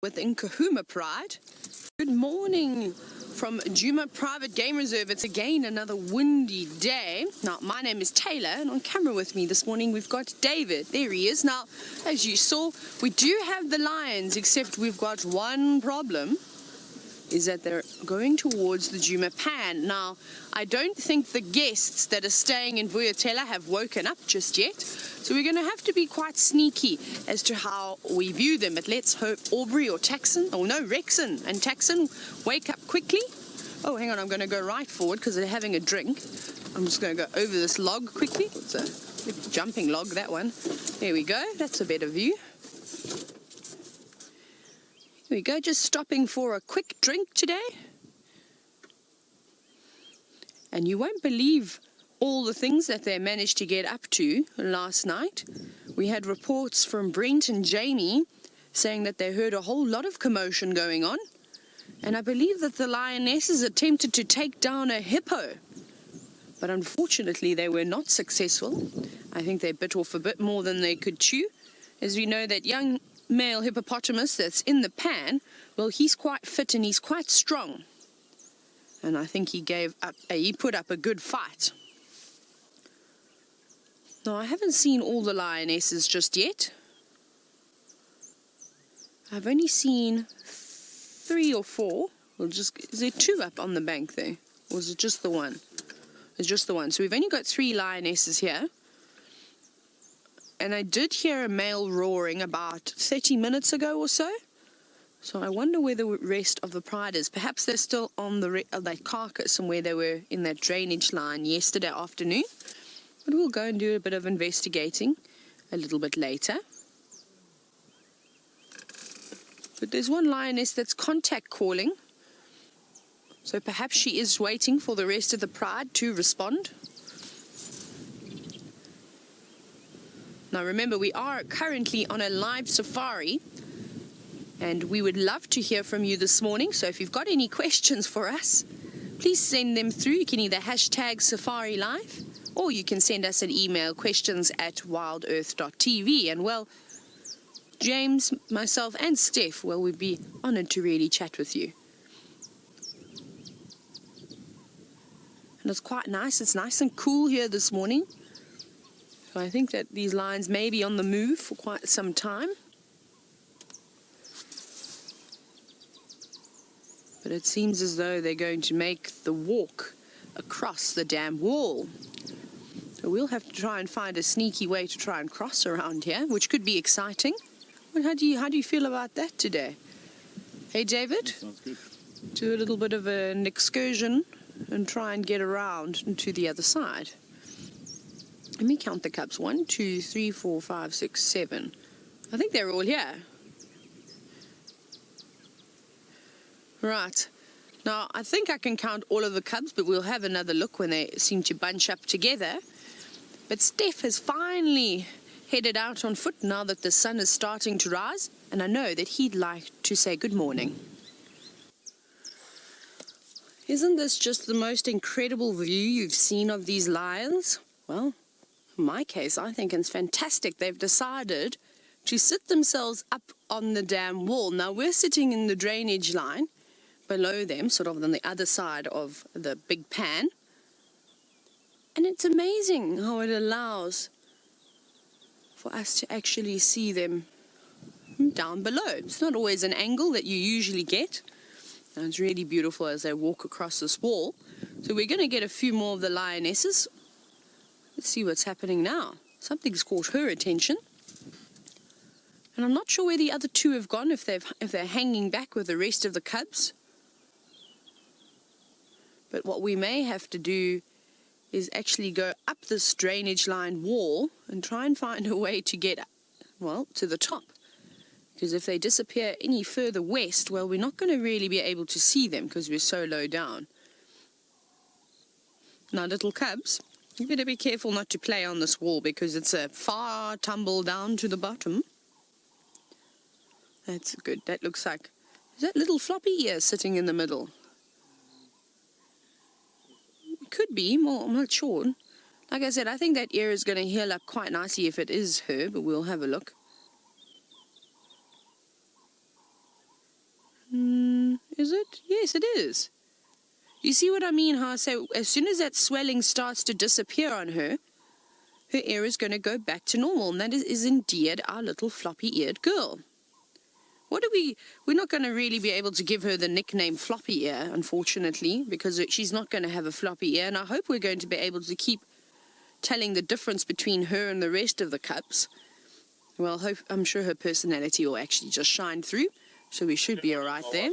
with Nkuhuma Pride. Good morning from Djuma Private Game Reserve. It's again another windy day. Now, my name is Taylor, and on camera with me this morning we've got David. There he is. Now, as you saw, we do have the lions, except we've got one problem, is that they're going towards the Djuma pan. Now, I don't think the guests that are staying in Vuyatela have woken up just yet, so we're going to have to be quite sneaky as to how we view them. But let's hope Aubrey or Taxon, oh no, Rexon and Taxon wake up quickly. Oh, hang on, I'm going to go right forward because they're having a drink. I'm just going to go over this log quickly. It's a big jumping log, that one. There we go, that's a better view. Here we go, just stopping for a quick drink today. And you won't believe all the things that they managed to get up to last night. We had reports from Brent and Jamie saying that they heard a whole lot of commotion going on. And I believe that the lionesses attempted to take down a hippo. But unfortunately, they were not successful. I think they bit off a bit more than they could chew. As we know, that young male hippopotamus that's in the pan, well, he's quite fit and he's quite strong. And I think he put up a good fight. Now, I haven't seen all the lionesses just yet. I've only seen 3 or 4. Well, is there 2 up on the bank there? Or is it just the one? It's just the one. So we've only got 3 lionesses here. And I did hear a male roaring about 30 minutes ago or so. So I wonder where the rest of the pride is. Perhaps they're still on that carcass and where they were in that drainage line yesterday afternoon. But we'll go and do a bit of investigating a little bit later. But there's one lioness that's contact calling. So perhaps she is waiting for the rest of the pride to respond. Now remember, we are currently on a live safari, and we would love to hear from you this morning. So if you've got any questions for us, please send them through. You can either hashtag Safari Live, or you can send us an email, questions@WildEarthTV. And well, James, myself and Steph, well, we'd be honored to really chat with you. And it's quite nice. It's nice and cool here this morning. So I think that these lions may be on the move for quite some time. But it seems as though they're going to make the walk across the dam wall. So we'll have to try and find a sneaky way to try and cross around here, which could be exciting. Well, how do you feel about that today? Hey, David? Sounds good. Do a little bit of an excursion and try and get around to the other side. Let me count the cubs. 1, 2, 3, 4, 5, 6, 7. I think they're all here. Right. Now, I think I can count all of the cubs, but we'll have another look when they seem to bunch up together. But Steph has finally headed out on foot now that the sun is starting to rise, and I know that he'd like to say good morning. Isn't this just the most incredible view you've seen of these lions? Well, in my case, I think it's fantastic. They've decided to sit themselves up on the dam wall. Now, we're sitting in the drainage line below them, sort of on the other side of the big pan. And it's amazing how it allows for us to actually see them down below. It's not always an angle that you usually get. And it's really beautiful as they walk across this wall. So we're going to get a few more of the lionesses. Let's see what's happening now. Something's caught her attention. And I'm not sure where the other 2 have gone, if they're hanging back with the rest of the cubs. But what we may have to do is actually go up this drainage line wall and try and find a way to get, well, to the top. Because if they disappear any further west, well, we're not going to really be able to see them because we're so low down. Now, little cubs, you better be careful not to play on this wall because it's a far tumble down to the bottom. That's good. That looks like, is that little floppy ear sitting in the middle? It could be, more, I'm not sure. Like I said, I think that ear is going to heal up quite nicely if it is her, but we'll have a look. Is it? Yes, it is. You see what I mean? How I say, as soon as that swelling starts to disappear on her, her ear is going to go back to normal. And that is indeed our little floppy-eared girl. We're not going to really be able to give her the nickname floppy ear, unfortunately, because she's not going to have a floppy ear. And I hope we're going to be able to keep telling the difference between her and the rest of the cubs. Well, I'm sure her personality will actually just shine through, so we should be all right there.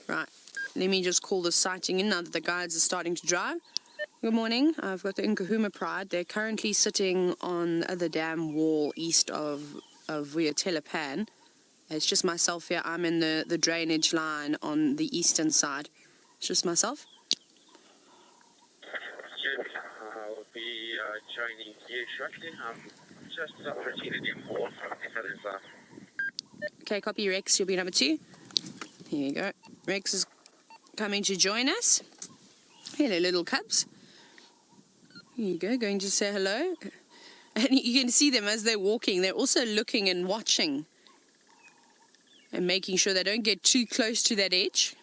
Right, let me just call the sighting in now that the guides are starting to drive. Good morning. I've got the Nkuhuma Pride. They're currently sitting on the dam wall east of Vuatelapan. It's just myself here. I'm in the drainage line on the eastern side. It's just myself. I'll be joining you shortly. I'm just approaching the wall from the other side. Okay, copy Rex. You'll be number 2. Here you go. Rex is coming to join us. Hello, little cubs. Here you go. Going to say hello. And you can see them as they're walking. They're also looking and watching and making sure they don't get too close to that edge.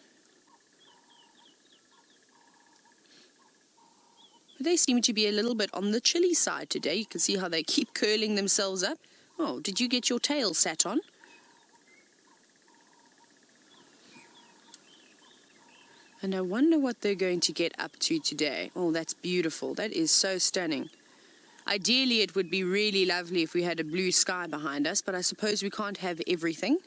But they seem to be a little bit on the chilly side today. You can see how they keep curling themselves up. Oh, did you get your tail sat on? And I wonder what they're going to get up to today. Oh, that's beautiful. That is so stunning. Ideally, it would be really lovely if we had a blue sky behind us, but I suppose we can't have everything.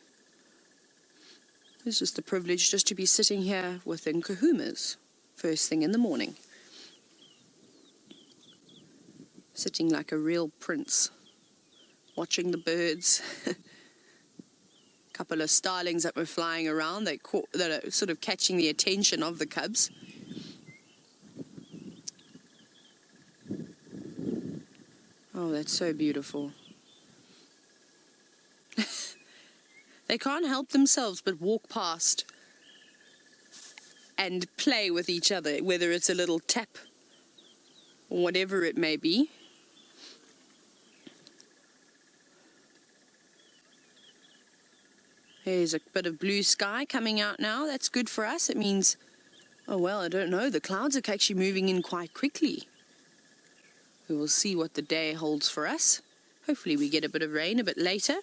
It's just a privilege just to be sitting here with the Nkuhumas first thing in the morning. Sitting like a real prince, watching the birds. Couple of starlings that were flying around that are sort of catching the attention of the cubs. Oh, that's so beautiful. They can't help themselves but walk past and play with each other, whether it's a little tap or whatever it may be. There's a bit of blue sky coming out now. That's good for us. It means, oh well, I don't know. The clouds are actually moving in quite quickly. We will see what the day holds for us. Hopefully we get a bit of rain a bit later.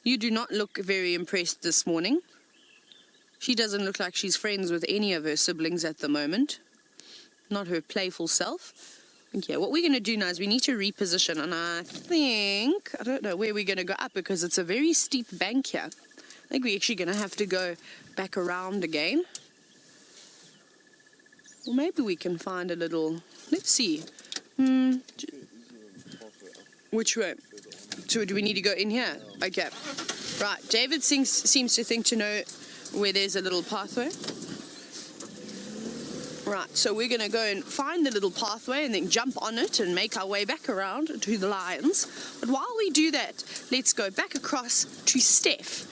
You do not look very impressed this morning. She doesn't look like she's friends with any of her siblings at the moment. Not her playful self. Okay, what we're going to do now is we need to reposition, and I don't know where we're going to go up because it's a very steep bank here. I think we're actually going to have to go back around again. Or maybe we can find a little, let's see. Which way? So do we need to go in here? Okay. Right, David seems to think to know where there's a little pathway. Right, so we're going to go and find the little pathway and then jump on it and make our way back around to the lions. But while we do that, let's go back across to Steph.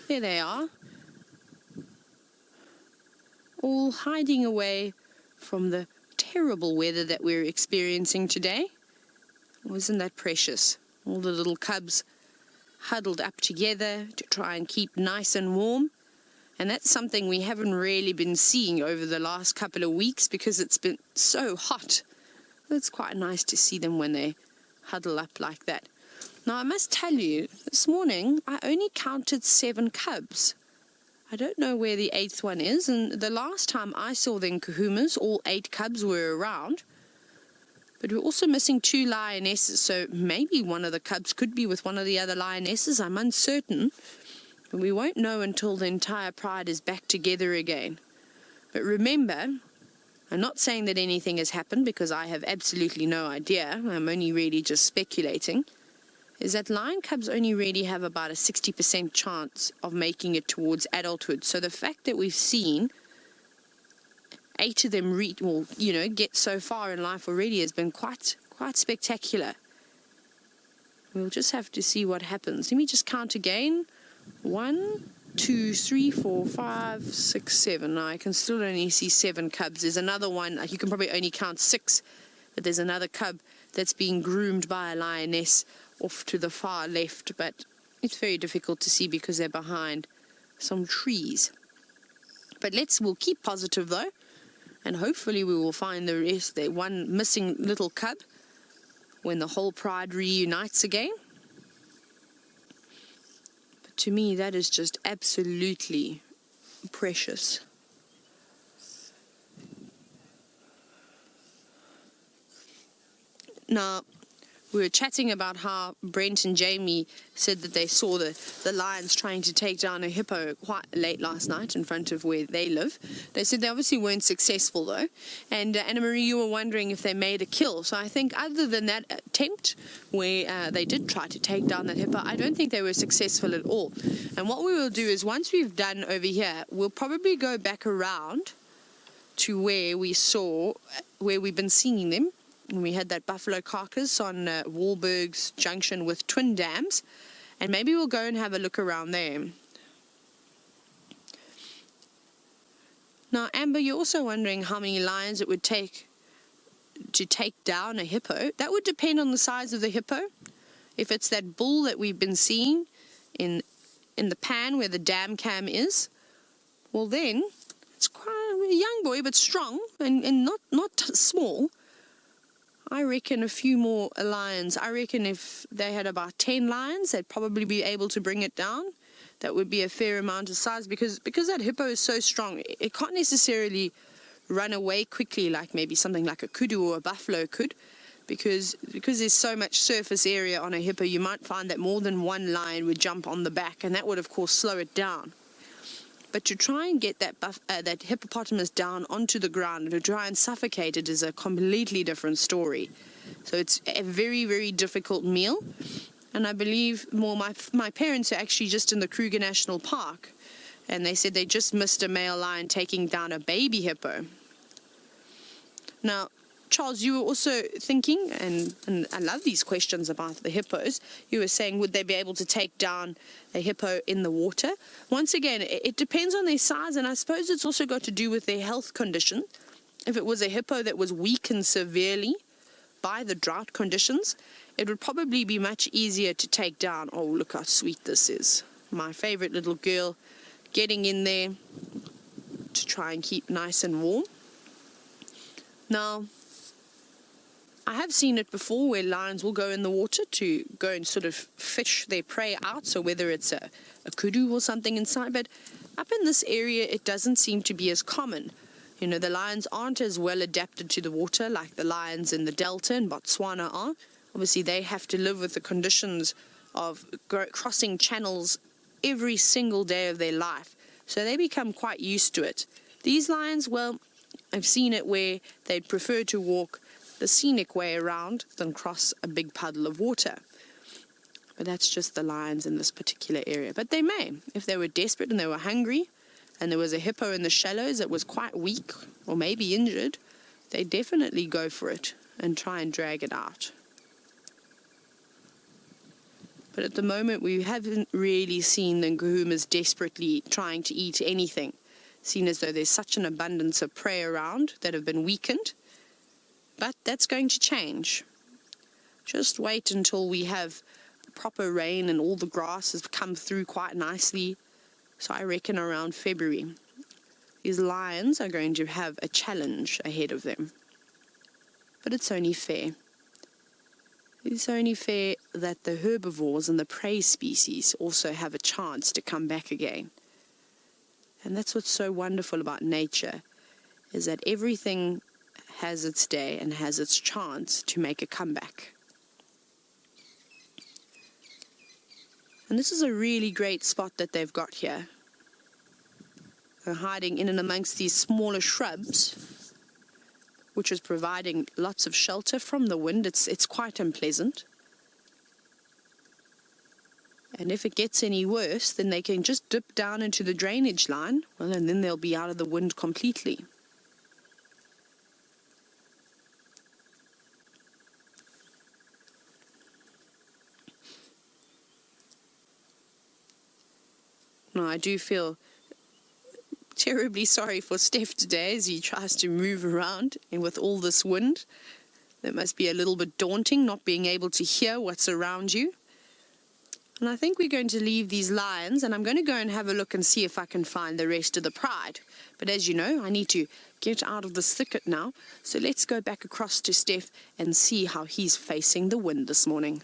There they are. All hiding away from the terrible weather that we're experiencing today. Oh, isn't that precious? All the little cubs huddled up together to try and keep nice and warm. And that's something we haven't really been seeing over the last couple of weeks because it's been so hot. It's quite nice to see them when they huddle up like that. Now, I must tell you, this morning I only counted 7 cubs. I don't know where the 8th one is, and the last time I saw the Nkuhumas, all 8 cubs were around. But we're also missing 2 lionesses, so maybe one of the cubs could be with one of the other lionesses. I'm uncertain. But we won't know until the entire pride is back together again. But remember, I'm not saying that anything has happened because I have absolutely no idea. I'm only really just speculating. Is that lion cubs only really have about a 60% chance of making it towards adulthood. So the fact that we've seen 8 of them get so far in life already has been quite spectacular. We'll just have to see what happens. Let me just count again. 1, 2, 3, 4, 5, 6, 7. Now I can still only see 7 cubs. There's another one. You can probably only count 6, but there's another cub that's being groomed by a lioness off to the far left, but it's very difficult to see because they're behind some trees. But we'll keep positive though, and hopefully we will find the rest, the one missing little cub, when the whole pride reunites again. But to me, that is just absolutely precious. Now, we were chatting about how Brent and Jamie said that they saw the lions trying to take down a hippo quite late last night in front of where they live. They said they obviously weren't successful though. And Anna-Marie, you were wondering if they made a kill. So I think other than that attempt where they did try to take down that hippo, I don't think they were successful at all. And what we will do is, once we've done over here, we'll probably go back around to where we've been seeing them. And we had that buffalo carcass on Wahlberg's junction with Twin Dams, and maybe we'll go and have a look around there. Now, Amber, you're also wondering how many lions it would take to take down a hippo. That would depend on the size of the hippo. If it's that bull that we've been seeing in the pan where the dam cam is, well then, it's quite a young boy, but strong and not small. I reckon a few more lions. I reckon if they had about 10 lions, they'd probably be able to bring it down. That would be a fair amount of size, because that hippo is so strong, it can't necessarily run away quickly like maybe something like a kudu or a buffalo could, because there's so much surface area on a hippo. You might find that more than one lion would jump on the back, and that would of course slow it down. But to try and get that hippopotamus down onto the ground and to try and suffocate it is a completely different story. So it's a very, very difficult meal. And I believe my parents are actually just in the Kruger National Park, and they said they just missed a male lion taking down a baby hippo. Now, Charles, you were also thinking, and I love these questions about the hippos, you were saying, would they be able to take down a hippo in the water? Once again, it depends on their size, and I suppose it's also got to do with their health condition. If it was a hippo that was weakened severely by the drought conditions, it would probably be much easier to take down. Oh, look how sweet this is. My favorite little girl getting in there to try and keep nice and warm. Now, I have seen it before where lions will go in the water to go and sort of fish their prey out, so whether it's a kudu or something inside, but up in this area it doesn't seem to be as common. You know, the lions aren't as well adapted to the water like the lions in the Delta and Botswana are. Obviously they have to live with the conditions of crossing channels every single day of their life, so they become quite used to it. These lions, well, I've seen it where they'd prefer to walk the scenic way around than cross a big puddle of water. But that's just the lions in this particular area. But they may, if they were desperate and they were hungry, and there was a hippo in the shallows that was quite weak or maybe injured, they definitely go for it and try and drag it out. But at the moment we haven't really seen the Nkuhumas desperately trying to eat anything, seen as though there's such an abundance of prey around that have been weakened. But that's going to change. Just wait until we have proper rain and all the grass has come through quite nicely. So I reckon around February, these lions are going to have a challenge ahead of them. But it's only fair. It's only fair that the herbivores and the prey species also have a chance to come back again. And that's what's so wonderful about nature, is that everything has its day and has its chance to make a comeback. And this is a really great spot that they've got here. They're hiding in and amongst these smaller shrubs, which is providing lots of shelter from the wind. It's quite unpleasant. And if it gets any worse, then they can just dip down into the drainage line, well, and then they'll be out of the wind completely. Now, I do feel terribly sorry for Steph today as he tries to move around and with all this wind. That must be a little bit daunting, not being able to hear what's around you. And I think we're going to leave these lions, and I'm going to go and have a look and see if I can find the rest of the pride. But as you know, I need to get out of this thicket now. So let's go back across to Steph and see how he's facing the wind this morning.